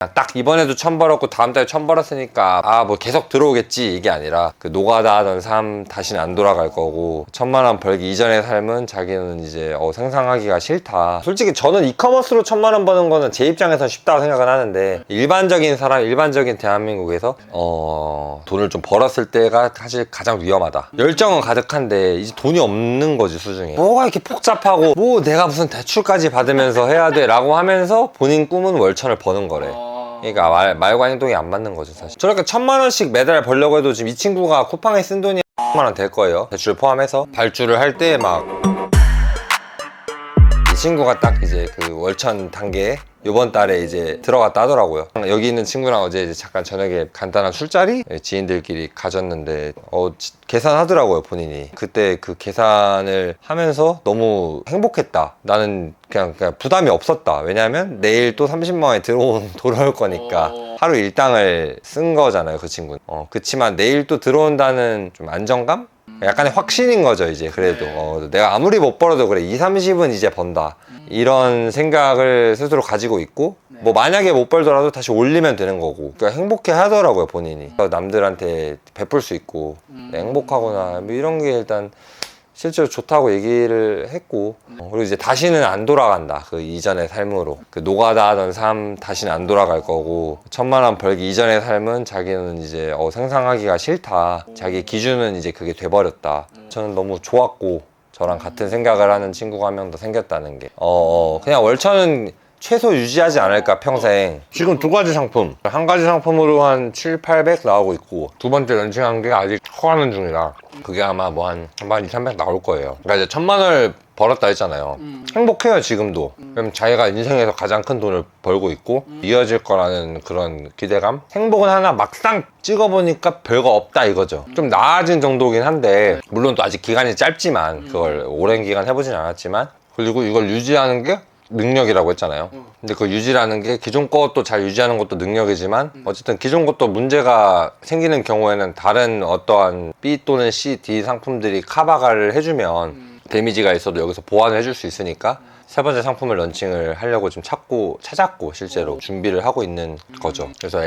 딱 이번에도 1000 벌었고 다음 달에 1000 벌었으니까 아 뭐 계속 들어오겠지 이게 아니라 그 노가다 하던 삶 다시는 안 돌아갈 거고 1000만 원 벌기 이전의 삶은 자기는 이제 상상하기가 싫다. 솔직히 저는 이커머스로 1000만 원 버는 거는 제 입장에선 쉽다고 생각은 하는데 일반적인 사람, 일반적인 대한민국에서 돈을 좀 벌었을 때가 사실 가장 위험하다. 열정은 가득한데 이제 돈이 없는 거지 수중에. 뭐가 이렇게 복잡하고 뭐 내가 무슨 대출까지 받으면서 해야 돼 라고 하면서 본인 꿈은 월천을 버는 거래. 그러니까 말과 행동이 안 맞는 거죠 사실. 저렇게 1000만 원씩 매달 벌려고 해도 지금 이 친구가 쿠팡에 쓴 돈이 1000만 원 될 거예요. 대출 포함해서. 발주를 할 때 막 이 친구가 딱 이제 그 월천 단계에 요번 달에 이제 들어갔다 하더라고요. 여기 있는 친구랑 어제 이제 잠깐 저녁에 간단한 술자리 지인들끼리 가졌는데 계산하더라고요 본인이. 그때 그 계산을 하면서 너무 행복했다. 나는 그냥 부담이 없었다. 왜냐하면 내일 또 30만 원이 돌아올 거니까 하루 일당을 쓴 거잖아요 그 친구는. 그치만 내일 또 들어온다는 좀 안정감? 약간의 확신인 거죠 이제. 그래도 내가 아무리 못 벌어도 그래 20-30은 이제 번다 이런 생각을 스스로 가지고 있고 뭐 만약에 못 벌더라도 다시 올리면 되는 거고. 그러니까 행복해 하더라고요 본인이. 남들한테 베풀 수 있고 행복하구나 뭐 이런 게 일단 실제로 좋다고 얘기를 했고 그리고 이제 다시는 안 돌아간다 그 이전의 삶으로. 그 노가다 하던 삶 다시는 안 돌아갈 거고 1000만 원 벌기 이전의 삶은 자기는 이제 상상하기가 싫다. 자기 기준은 이제 그게 돼버렸다. 저는 너무 좋았고 저랑 같은 생각을 하는 친구가 한 명 더 생겼다는 게 그냥 월천은 최소 유지하지 않을까 평생. 지금 두 가지 상품, 한 가지 상품으로 한 700-800 나오고 있고 두 번째 런칭한 게 아직 커가는 중이라 그게 아마 뭐 한 200-300 나올 거예요. 그러니까 이제 1000만 원을 벌었다 했잖아요. 행복해요 지금도. 그럼 자기가 인생에서 가장 큰 돈을 벌고 있고 이어질 거라는 그런 기대감. 행복은 하나 막상 찍어보니까 별거 없다 이거죠. 좀 나아진 정도긴 한데 물론 또 아직 기간이 짧지만 그걸 오랜 기간 해보진 않았지만 그리고 이걸 유지하는 게 능력이라고 했잖아요. 근데 그 유지라는 게 기존 것도 잘 유지하는 것도 능력이지만 어쨌든 기존 것도 문제가 생기는 경우에는 다른 어떠한 B 또는 C, D 상품들이 카바를 해주면 데미지가 있어도 여기서 보완을 해줄 수 있으니까 세 번째 상품을 런칭을 하려고 지금 찾았고 실제로 준비를 하고 있는 거죠. 그래서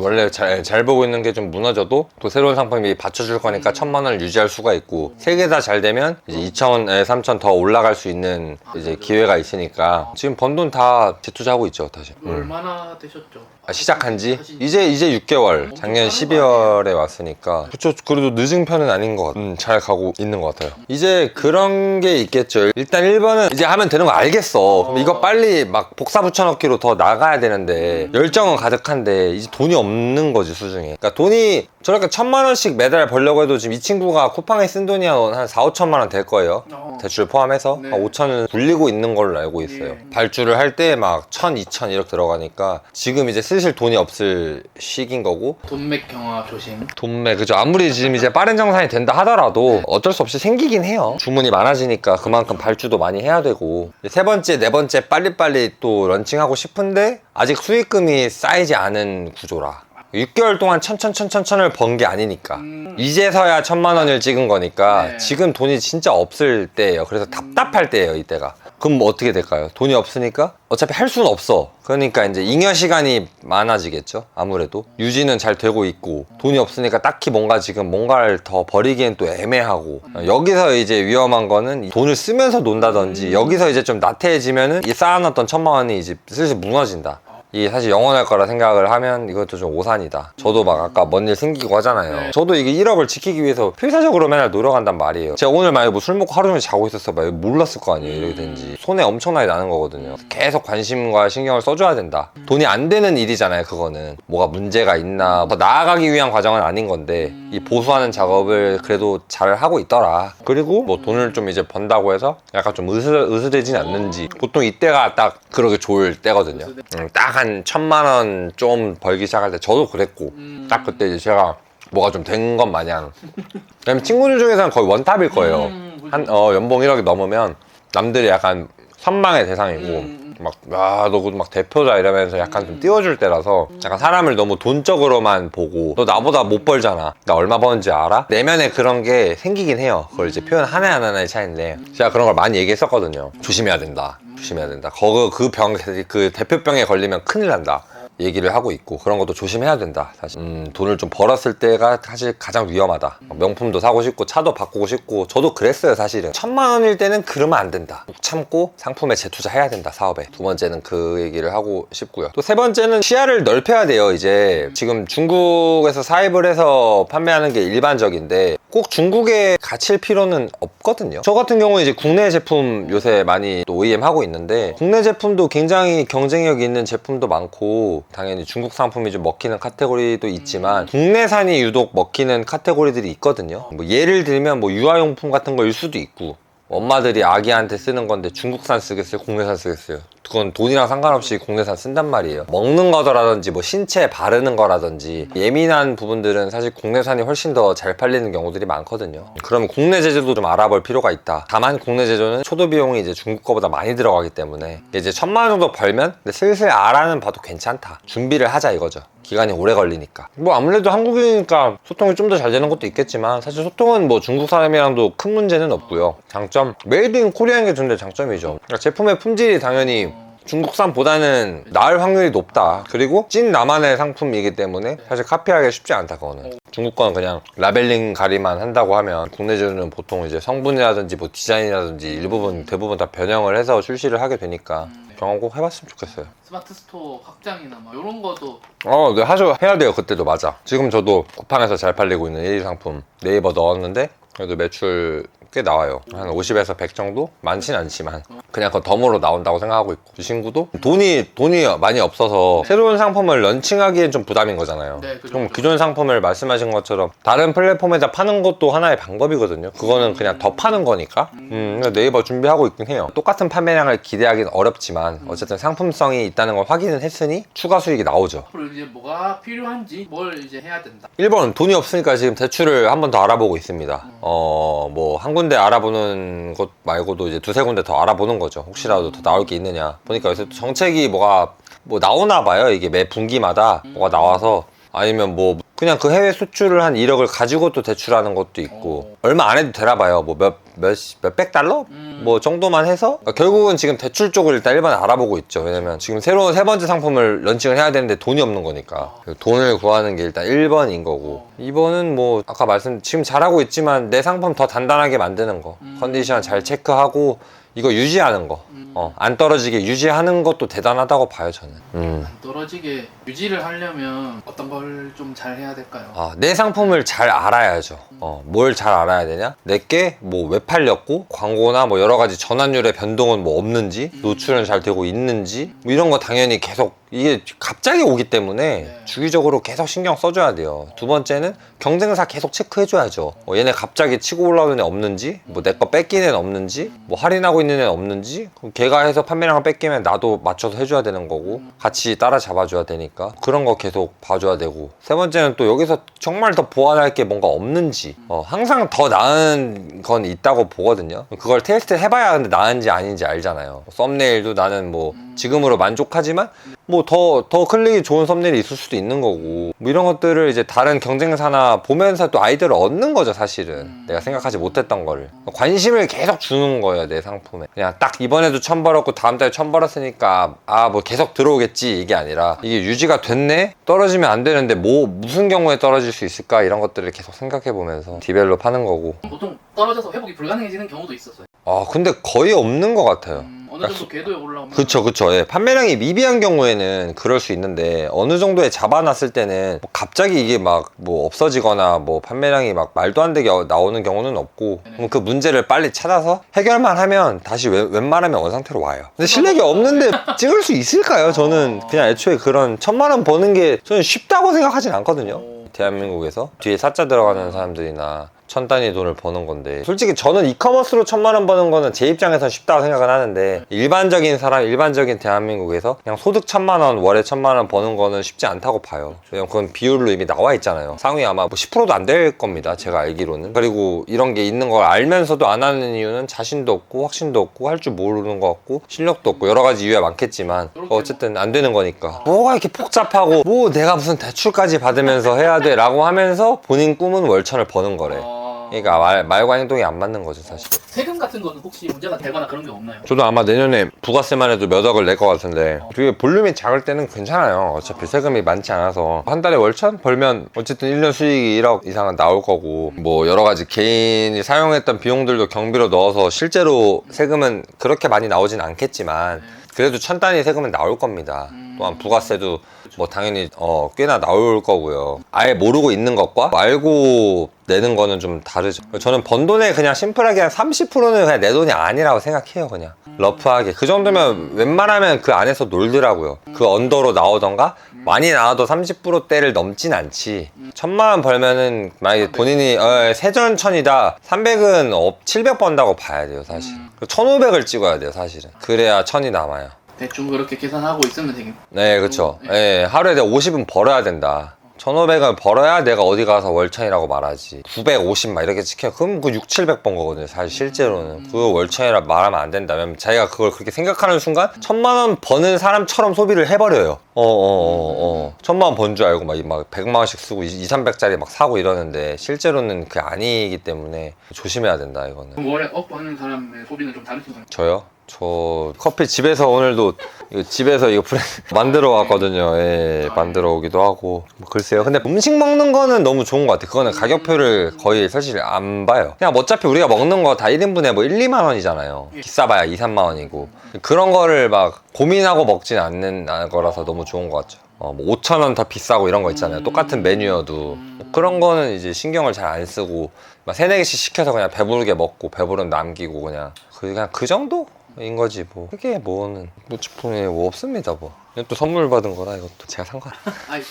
원래 잘 보고 있는 게 좀 무너져도 또 새로운 상품이 받쳐줄 거니까 1000만 원을 유지할 수가 있고 세 개 다 잘 되면 이제 2000, 3000 더 올라갈 수 있는 이제 기회가 있으니까 지금 번 돈 다 재투자하고 있죠 다시. 얼마나 되셨죠? 시작한 지 이제 6개월. 작년 12월에 왔으니까 그쵸. 그래도 늦은 편은 아닌 것 같아요. 잘 가고 있는 것 같아요. 이제 그런 게 있겠죠. 일단 1번은 이제 하면 되는 거 알겠어. 그럼 이거 빨리 막 복사 붙여넣기로 더 나가야 되는데 열정은 가득한데 이제 돈이 없는 거지 수중에. 그러니까 돈이 저렇게 1000만 원씩 매달 벌려고 해도 지금 이 친구가 쿠팡에 쓴 돈이 한 4-5천만 원 될 거예요. 대출 포함해서 한 5천은 굴리고 있는 걸로 알고 있어요. 발주를 할 때 막 1000, 2000 이렇게 들어가니까 지금 이제 슬슬 돈이 없을 시기인 거고. 돈맥 경화 조심. 돈맥 그죠. 아무리 지금 이제 빠른 정산이 된다 하더라도 어쩔 수 없이 생기긴 해요. 주문이 많아지니까 그만큼 발주도 많이 해야 되고. 세 번째, 네 번째 빨리빨리 또 런칭하고 싶은데 아직 수익금이 쌓이지 않은 구조라. 6개월 동안 천천을 번 게 아니니까 이제서야 1000만 원을 찍은 거니까 지금 돈이 진짜 없을 때예요. 그래서 답답할 때예요 이때가. 그럼 뭐 어떻게 될까요? 돈이 없으니까 어차피 할 수는 없어. 그러니까 이제 잉여 시간이 많아지겠죠. 아무래도 유지는 잘 되고 있고 돈이 없으니까 딱히 뭔가 지금 뭔가를 더 버리기엔 또 애매하고. 여기서 이제 위험한 거는 돈을 쓰면서 논다든지 여기서 이제 좀 나태해지면은 이 쌓아놨던 1000만 원이 이제 슬슬 무너진다. 이게 사실 영원할 거라 생각을 하면 이것도 좀 오산이다. 저도 막 아까 뭔 일 생기고 하잖아요. 저도 이게 1억을 지키기 위해서 필사적으로 맨날 노력한단 말이에요. 제가 오늘 만약에 뭐 술 먹고 하루 종일 자고 있었으면 몰랐을 거 아니에요. 이렇게 된지. 손해 엄청나게 나는 거거든요. 계속 관심과 신경을 써줘야 된다. 돈이 안 되는 일이잖아요 그거는. 뭐가 문제가 있나 더 나아가기 위한 과정은 아닌 건데 이 보수하는 작업을 그래도 잘 하고 있더라. 그리고 뭐 돈을 좀 이제 번다고 해서 약간 좀 으스대진 않는지. 보통 이때가 딱 그러게 좋을 때거든요. 딱 한 1000만 원 좀 벌기 시작할 때 저도 그랬고 딱 그때 이제 제가 뭐가 좀 된 것 마냥. 왜냐면 친구들 중에서는 거의 원탑일 거예요. 한 연봉 1억이 넘으면 남들이 약간 선망의 대상이고 막 야 너 막 대표자 이러면서 약간 좀 띄워줄 때라서 약간 사람을 너무 돈적으로만 보고 너 나보다 못 벌잖아. 나 얼마 버는지 알아? 내면에 그런 게 생기긴 해요. 그걸 이제 표현 하나하나의 차이인데 제가 그런 걸 많이 얘기했었거든요. 조심해야 된다. 조심해야 된다. 그 대표병에 걸리면 큰일 난다. 얘기를 하고 있고 그런 것도 조심해야 된다 사실. 돈을 좀 벌었을 때가 사실 가장 위험하다. 명품도 사고 싶고 차도 바꾸고 싶고 저도 그랬어요 사실은. 1000만 원일 때는 그러면 안 된다. 꼭 참고 상품에 재투자해야 된다 사업에. 두 번째는 그 얘기를 하고 싶고요. 또 세 번째는 시야를 넓혀야 돼요. 이제 지금 중국에서 사입을 해서 판매하는 게 일반적인데 꼭 중국에 갇힐 필요는 없거든요. 저 같은 경우는 이제 국내 제품 요새 많이 또 OEM 하고 있는데 국내 제품도 굉장히 경쟁력 있는 제품도 많고 당연히 중국 상품이 좀 먹히는 카테고리도 있지만 국내산이 유독 먹히는 카테고리들이 있거든요. 뭐 예를 들면 뭐 유아용품 같은 거일 수도 있고 엄마들이 아기한테 쓰는 건데 중국산 쓰겠어요? 국내산 쓰겠어요? 그건 돈이랑 상관없이 국내산 쓴단 말이에요. 먹는 거라든지 뭐 신체에 바르는 거라든지 예민한 부분들은 사실 국내산이 훨씬 더 잘 팔리는 경우들이 많거든요. 그러면 국내 제조도 좀 알아볼 필요가 있다. 다만 국내 제조는 초도 비용이 이제 중국 거보다 많이 들어가기 때문에 이제 1000만 원 정도 벌면 슬슬 알아는 봐도 괜찮다. 준비를 하자 이거죠. 기간이 오래 걸리니까. 뭐 아무래도 한국이니까 소통이 좀 더 잘 되는 것도 있겠지만 사실 소통은 뭐 중국 사람이랑도 큰 문제는 없고요. 장점, 메이드 인 코리아인 게 좀 장점이죠. 그러니까 제품의 품질이 당연히 중국산보다는 나을 확률이 높다. 그리고 찐 나만의 상품이기 때문에 사실 카피하기가 쉽지 않다. 그거는 중국 거는 그냥 라벨링 가리만 한다고 하면 국내 제조는 보통 이제 성분이라든지 뭐 디자인이라든지 일부분 대부분 다 변형을 해서 출시를 하게 되니까 경험 꼭 해봤으면 좋겠어요. 스마트 스토어 확장이나 뭐 이런 것도 네, 해야 돼요. 그때도 맞아. 지금 저도 쿠팡에서 잘 팔리고 있는 1위 상품 네이버 넣었는데 그래도 매출 꽤 나와요. 한 50에서 100 정도? 많진 않지만 그냥 그거 덤으로 나온다고 생각하고 있고 이 친구도 돈이 많이 없어서 새로운 상품을 런칭하기엔 좀 부담인 거잖아요. 네, 그죠, 그럼 그죠. 기존 상품을 말씀하신 것처럼 다른 플랫폼에다 파는 것도 하나의 방법이거든요. 그거는 그냥 더 파는 거니까 네이버 준비하고 있긴 해요. 똑같은 판매량을 기대하기는 어렵지만 어쨌든 상품성이 있다는 걸 확인은 했으니 추가 수익이 나오죠. 앞으로 이제 뭐가 필요한지 뭘 이제 해야 된다. 1번 돈이 없으니까 지금 대출을 한 번 더 알아보고 있습니다. 뭐 한 군데 알아보는 것 말고도 이제 두세 군데 더 알아보는 거죠. 혹시라도 더 나올 게 있느냐. 보니까 요새 또 정책이 뭐가 나오나 봐요. 이게 매 분기마다 뭐가 나와서 아니면 뭐 그냥 그 해외 수출을 한 1억을 가지고 또 대출하는 것도 있고 얼마 안 해도 되나 봐요. 뭐 몇백 달러? 뭐 정도만 해서 그러니까 결국은 지금 대출 쪽을 일단 1번 알아보고 있죠. 왜냐면 지금 새로운 세 번째 상품을 런칭을 해야 되는데 돈이 없는 거니까 돈을 구하는 게 일단 1번인 거고 2번은 뭐 아까 지금 잘하고 있지만 내 상품 더 단단하게 만드는 거 컨디션 잘 체크하고 이거 유지하는 거 안 떨어지게 유지하는 것도 대단하다고 봐요 저는. 안 떨어지게 유지를 하려면 어떤 걸 좀 잘 해야 될까요? 내 상품을 잘 알아야죠. 뭘 잘 알아야 되냐? 내게 뭐 왜 팔렸고 광고나 뭐 여러 가지 전환율의 변동은 뭐 없는지 노출은 잘 되고 있는지 뭐 이런 거 당연히 계속 이게 갑자기 오기 때문에 주기적으로 계속 신경 써줘야 돼요. 두 번째는 경쟁사 계속 체크해줘야죠. 얘네 갑자기 치고 올라오는 애 없는지 뭐 내 거 뺏긴 애는 없는지 뭐 할인하고 있는 애는 없는지 그럼 걔가 해서 판매량을 뺏기면 나도 맞춰서 해줘야 되는 거고 같이 따라잡아줘야 되니까 그런 거 계속 봐줘야 되고 세 번째는 또 여기서 정말 더 보완할 게 뭔가 없는지 항상 더 나은 건 있다고 보거든요. 그걸 테스트 해봐야 근데 나은지 아닌지 알잖아요. 썸네일도 나는 뭐 지금으로 만족하지만 뭐 더 클릭이 좋은 썸네일이 있을 수도 있는 거고 뭐 이런 것들을 이제 다른 경쟁사나 보면서 또 아이디어를 얻는 거죠 사실은. 내가 생각하지 못했던 거를 관심을 계속 주는 거예요 내 상품에. 그냥 딱 이번에도 1000 벌었고 다음 달에 1000 벌었으니까 뭐 계속 들어오겠지 이게 아니라 이게 유지가 됐네? 떨어지면 안 되는데 무슨 경우에 떨어질 수 있을까 이런 것들을 계속 생각해 보면서 디벨롭 하는 거고. 보통 떨어져서 회복이 불가능해지는 경우도 있었어요. 근데 거의 없는 것 같아요. 어느 정도 궤도에 올라오면 그쵸. 예. 판매량이 미비한 경우에는 그럴 수 있는데 어느 정도에 잡아놨을 때는 뭐 갑자기 이게 막 뭐 없어지거나 뭐 판매량이 막 말도 안 되게 나오는 경우는 없고 그럼 그 문제를 빨리 찾아서 해결만 하면 다시 웬만하면 원상태로 와요. 근데 실력이 없는데 찍을 수 있을까요? 저는 그냥 애초에 그런 1000만 원 버는 게 저는 쉽다고 생각하진 않거든요. 대한민국에서 뒤에 사자 들어가는 사람들이나 1000 단위 돈을 버는 건데 솔직히 저는 이커머스로 1000만 원 버는 거는 제 입장에선 쉽다고 생각을 하는데 일반적인 대한민국에서 그냥 소득 1000만 원 월에 1000만 원 버는 거는 쉽지 않다고 봐요. 왜냐면 그건 비율로 이미 나와 있잖아요. 상위 아마 뭐 10%도 안 될 겁니다 제가 알기로는. 그리고 이런 게 있는 걸 알면서도 안 하는 이유는 자신도 없고 확신도 없고 할 줄 모르는 것 같고 실력도 없고 여러 가지 이유가 많겠지만 어쨌든 안 되는 거니까 뭐가 이렇게 복잡하고 뭐 내가 무슨 대출까지 받으면서 해야 돼 라고 하면서 본인 꿈은 월천을 버는 거래. 그러니까 말과 행동이 안 맞는 거죠 사실. 세금 같은 거는 혹시 문제가 되거나 그런 게 없나요? 저도 아마 내년에 부가세만 해도 몇 억을 낼 것 같은데 그게 볼륨이 작을 때는 괜찮아요. 어차피 세금이 많지 않아서 한 달에 월천 벌면 어쨌든 1년 수익이 1억 이상은 나올 거고, 뭐 여러 가지 개인이 사용했던 비용들도 경비로 넣어서 실제로 세금은 그렇게 많이 나오진 않겠지만 그래도 천 단위 세금은 나올 겁니다. 또한 부가세도 뭐 당연히 꽤나 나올 거고요. 아예 모르고 있는 것과 알고 내는 거는 좀 다르죠. 저는 번 돈에 그냥 심플하게 한 30%는 그냥 내 돈이 아니라고 생각해요. 그냥 러프하게 그 정도면 웬만하면 그 안에서 놀더라고요. 그 언더로 나오던가 많이 나와도 30%대를 넘진 않지. 1,000만 원 벌면은 만약에 본인이 세전천이다 300은 700 번다고 봐야 돼요 사실. 1,500을 찍어야 돼요 사실은. 그래야 1,000이 남아요. 대충 그렇게 계산하고 있으면 되겠네. 네, 그쵸. 예, 하루에 내가 50은 벌어야 된다. 1,500을 벌어야 내가 어디 가서 월천이라고 말하지. 950 막 이렇게 찍혀. 그럼 그 6, 700 번 거거든요. 사실 실제로는. 그거 월천이라 말하면 안 된다. 왜냐면 자기가 그걸 그렇게 생각하는 순간 1,000만 원 버는 사람처럼 소비를 해버려요. 1,000만 원 번 줄 알고 막 100만 원씩 쓰고 2, 300짜리 막 사고 이러는데 실제로는 그게 아니기 때문에 조심해야 된다 이거는. 그럼 월에 억 버는 사람의 소비는 좀 다르신 거예요? 저요? 저 커피 집에서 오늘도 집에서 이거 만들어 왔거든요. 예, 만들어 오기도 하고 뭐 글쎄요. 근데 음식 먹는 거는 너무 좋은 것 같아요. 그거는 가격표를 거의 사실 안 봐요. 그냥 어차피 우리가 먹는 거 다 1인분에 뭐 1, 2만 원이잖아요. 비싸봐야 2, 3만 원이고 그런 거를 막 고민하고 먹진 않는 거라서 너무 좋은 것 같죠. 뭐 5천 원 더 비싸고 이런 거 있잖아요. 똑같은 메뉴여도 뭐 그런 거는 이제 신경을 잘 안 쓰고 막 3, 4개씩 시켜서 그냥 배부르게 먹고 배부른 남기고 그냥 그 정도? 인 거지 뭐. 그게 뭐는 노치품에 뭐 없습니다 뭐. 이건 또 선물 받은 거라 이것도 제가 산 거라.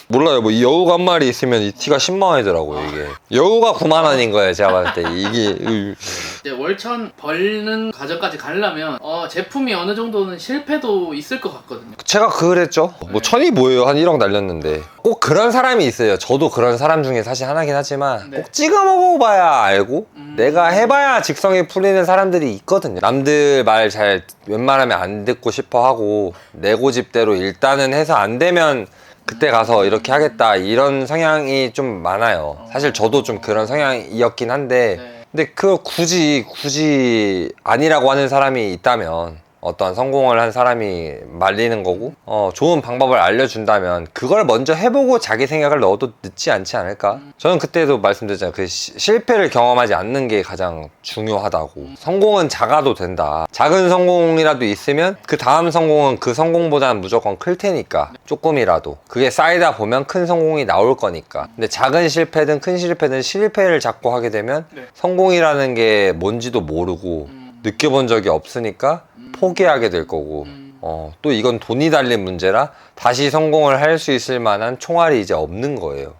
몰라요. 뭐 이 여우가 한 마리 있으면 이 티가 10만 원이더라고요 이게. 여우가 9만 원인 거예요 제가 봤을 때 이게. 이제 월천 벌는 과정까지 가려면 제품이 어느 정도는 실패도 있을 것 같거든요. 제가 그랬죠. 뭐 천이 뭐예요? 한 1억 날렸는데. 꼭 그런 사람이 있어요. 저도 그런 사람 중에 사실 하나긴 하지만 꼭 찍어 먹어봐야 알고 내가 해봐야 직성이 풀리는 사람들이 있거든요. 남들 말 잘 웬만하면 안 듣고 싶어 하고 내 고집대로 일단은 해서 안 되면 그때 가서 이렇게 하겠다 이런 성향이 좀 많아요. 사실 저도 좀 그런 성향이었긴 한데 근데 그 굳이 아니라고 하는 사람이 있다면 어떠한 성공을 한 사람이 말리는 거고 좋은 방법을 알려준다면 그걸 먼저 해보고 자기 생각을 넣어도 늦지 않지 않을까? 저는 그때도 말씀드렸잖아요. 그 실패를 경험하지 않는 게 가장 중요하다고. 성공은 작아도 된다. 작은 성공이라도 있으면 그 다음 성공은 그 성공보다는 무조건 클 테니까 조금이라도 그게 쌓이다 보면 큰 성공이 나올 거니까. 근데 작은 실패든 큰 실패든 실패를 자꾸 하게 되면 성공이라는 게 뭔지도 모르고 느껴본 적이 없으니까 포기하게 될 거고 또 이건 돈이 달린 문제라 다시 성공을 할 수 있을 만한 총알이 이제 없는 거예요.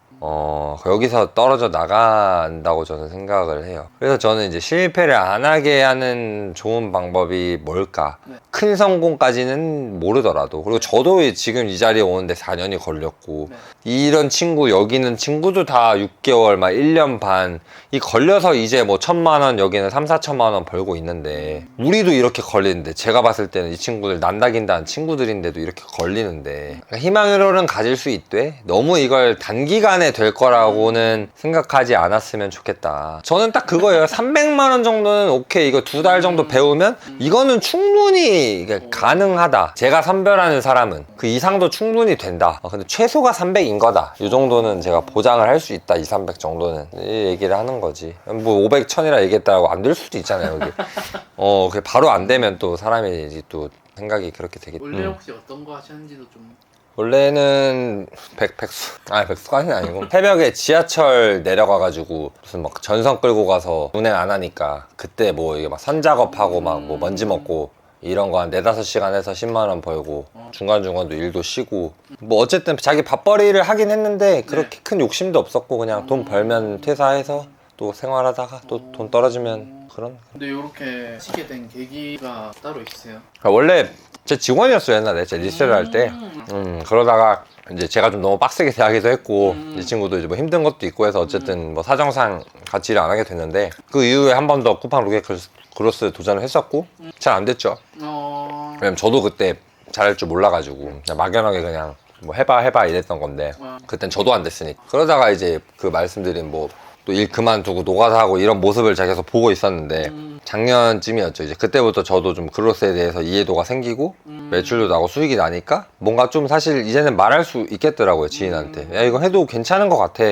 여기서 떨어져 나간다고 저는 생각을 해요. 그래서 저는 이제 실패를 안 하게 하는 좋은 방법이 뭘까? 큰 성공까지는 모르더라도 그리고 저도 지금 이 자리에 오는데 4년이 걸렸고 이런 친구 여기 있는 친구도 다 6개월 막 1년 반 이 걸려서 이제 뭐 1,000만 원 여기는 3, 4천만 원 벌고 있는데 우리도 이렇게 걸리는데 제가 봤을 때는 이 친구들 난다긴다는 친구들인데도 이렇게 걸리는데 그러니까 희망으로는 가질 수 있되 너무 이걸 단기간에 될 거라고는 생각하지 않았으면 좋겠다. 저는 딱 그거예요. 300만 원 정도는 오케이 이거 2달 정도 배우면 이거는 충분히 가능하다. 제가 선별하는 사람은 그 이상도 충분히 된다. 근데 최소가 300인 거다. 이 정도는 제가 보장을 할 수 있다. 2, 300 정도는 이 얘기를 하는 거지. 뭐 500, 1000이라 얘기했다고 안 될 수도 있잖아요. 이게. 그게 바로 안 되면 또 사람이 또 생각이 그렇게 되겠다. 원래 혹시 어떤 거 하셨는지도 좀. 원래는 백수까지는 아니고 새벽에 지하철 내려가가지고 무슨 막 전선 끌고 가서 운행 안 하니까 그때 뭐 이게 막 선작업하고 막 뭐 먼지 먹고 이런 거 한 4, 5시간 해서 10만 원 벌고 중간중간도 일도 쉬고 뭐 어쨌든 자기 밥벌이를 하긴 했는데 그렇게 큰 욕심도 없었고 그냥 돈 벌면 퇴사해서 또 생활하다가 또 돈 떨어지면 그런. 근데 이렇게 하시게 된 계기가 따로 있으세요? 원래 제 직원이었어요 옛날에 제 리셀을 할 때. 그러다가 이제 제가 좀 너무 빡세게 대하기도 했고 이 친구도 이제 뭐 힘든 것도 있고 해서 어쨌든 뭐 사정상 같이 일을 안 하게 됐는데 그 이후에 한 번 더 쿠팡 로켓크로스 도전을 했었고 잘 안 됐죠. 왜냐면 저도 그때 잘할 줄 몰라가지고 그냥 막연하게 그냥 뭐 해봐 이랬던 건데 그땐 저도 안 됐으니까. 그러다가 이제 그 말씀드린 뭐 또 일 그만두고 노가다 하고 이런 모습을 제가 계속 보고 있었는데 작년쯤이었죠. 이제 그때부터 저도 좀 글로스에 대해서 이해도가 생기고 매출도 나고 수익이 나니까 뭔가 좀 사실 이제는 말할 수 있겠더라고요. 지인한테. 야, 이거 해도 괜찮은 것 같아.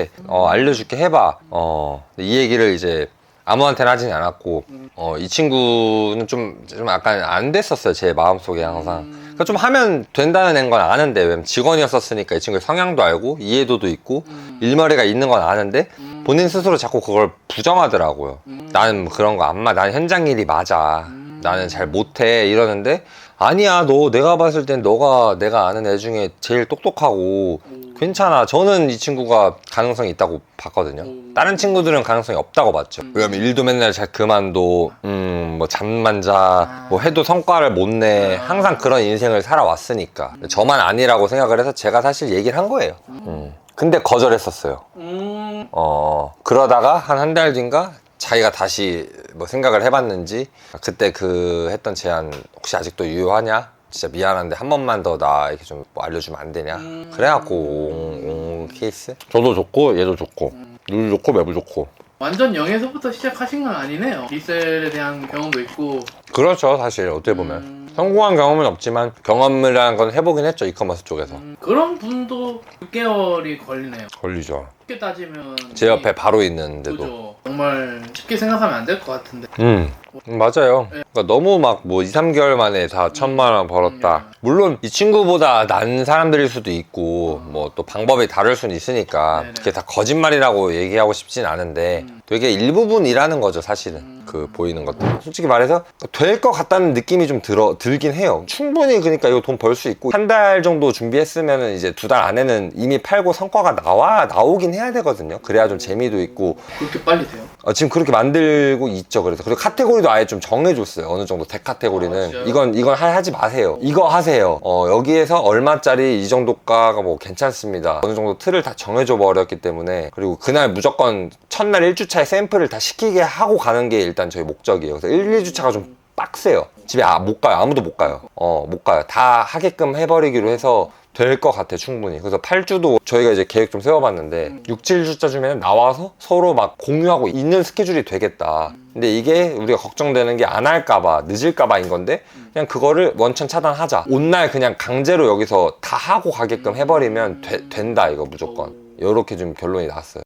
알려줄게, 해봐. 이 얘기를 이제 아무한테나 하진 않았고 이 친구는 좀 약간 안 됐었어요. 제 마음속에 항상. 그러니까 좀 하면 된다는 애인 건 아는데, 왜냐면 직원이었었으니까 이 친구의 성향도 알고 이해도도 있고 일머리가 있는 건 아는데 본인 스스로 자꾸 그걸 부정하더라고요. 나는 그런 거 안 맞아. 나는 현장 일이 맞아. 나는 잘 못해. 이러는데 아니야, 너 내가 봤을 땐 너가 내가 아는 애 중에 제일 똑똑하고 괜찮아. 저는 이 친구가 가능성이 있다고 봤거든요. 다른 친구들은 가능성이 없다고 봤죠. 왜냐면 일도 맨날 잘 그만둬, 뭐 잠만 자, 뭐 해도 성과를 못 내. 항상 그런 인생을 살아왔으니까. 저만 아니라고 생각을 해서 제가 사실 얘기를 한 거예요. 근데 거절했었어요. 그러다가 한 달 뒤인가 자기가 다시 뭐 생각을 해봤는지 그때 그 했던 제안 혹시 아직도 유효하냐? 진짜 미안한데 한 번만 더 나에게 좀 뭐 알려주면 안 되냐? 그래갖고 온 케이스. 저도 좋고 얘도 좋고 누도 좋고 매부 좋고. 완전 0에서부터 시작하신 건 아니네요. 리셀에 대한 경험도 있고. 그렇죠. 사실 어떻게 보면 성공한 경험은 없지만 경험이라는 건 해보긴 했죠. 이커머스 쪽에서. 그런 분도 6개월이 걸리네요. 걸리죠. 쉽게 따지면 제 옆에 바로 있는데도. 그죠. 정말 쉽게 생각하면 안 될 것 같은데. 맞아요. 그러니까 너무 막 뭐 2, 3개월 만에 다 1,000만 원 벌었다. 물론 이 친구보다 난 사람들일 수도 있고 뭐 또 방법이 다를 수는 있으니까 네네. 그게 다 거짓말이라고 얘기하고 싶진 않은데 되게 일부분이라는 거죠, 사실은. 그 보이는 것들. 솔직히 말해서 될 것 같다는 느낌이 좀 들긴 해요. 충분히 그러니까 이거 돈 벌 수 있고 한 달 정도 준비했으면 이제 2달 안에는 이미 팔고 성과가 나오긴 해야 되거든요. 그래야 좀 재미도 있고. 그렇게 빨리 돼요? 지금 그렇게 만들고 있죠. 그래서 그리고 카테고리도 아예 좀 정해줬어요. 어느 정도 대카테고리는 진짜요? 이건 하지 마세요. 이거 하세요. 여기에서 얼마짜리 이 정도가가 뭐 괜찮습니다. 어느 정도 틀을 다 정해줘 버렸기 때문에. 그리고 그날 무조건 첫날 1주차에 샘플을 다 시키게 하고 가는 게 일단 저희 목적이에요. 그래서 1, 2주차가 좀 빡세요. 집에 못 가요. 아무도 못 가요. 못 가요. 다 하게끔 해버리기로 해서 될 것 같아, 충분히. 그래서 8주도 저희가 이제 계획 좀 세워봤는데 6, 7주차 주면 나와서 서로 막 공유하고 있는 스케줄이 되겠다. 근데 이게 우리가 걱정되는 게 안 할까봐, 늦을까봐인 건데 그냥 그거를 원천 차단하자. 온 날 그냥 강제로 여기서 다 하고 가게끔 해버리면 된다, 이거 무조건. 이렇게 좀 결론이 났어요.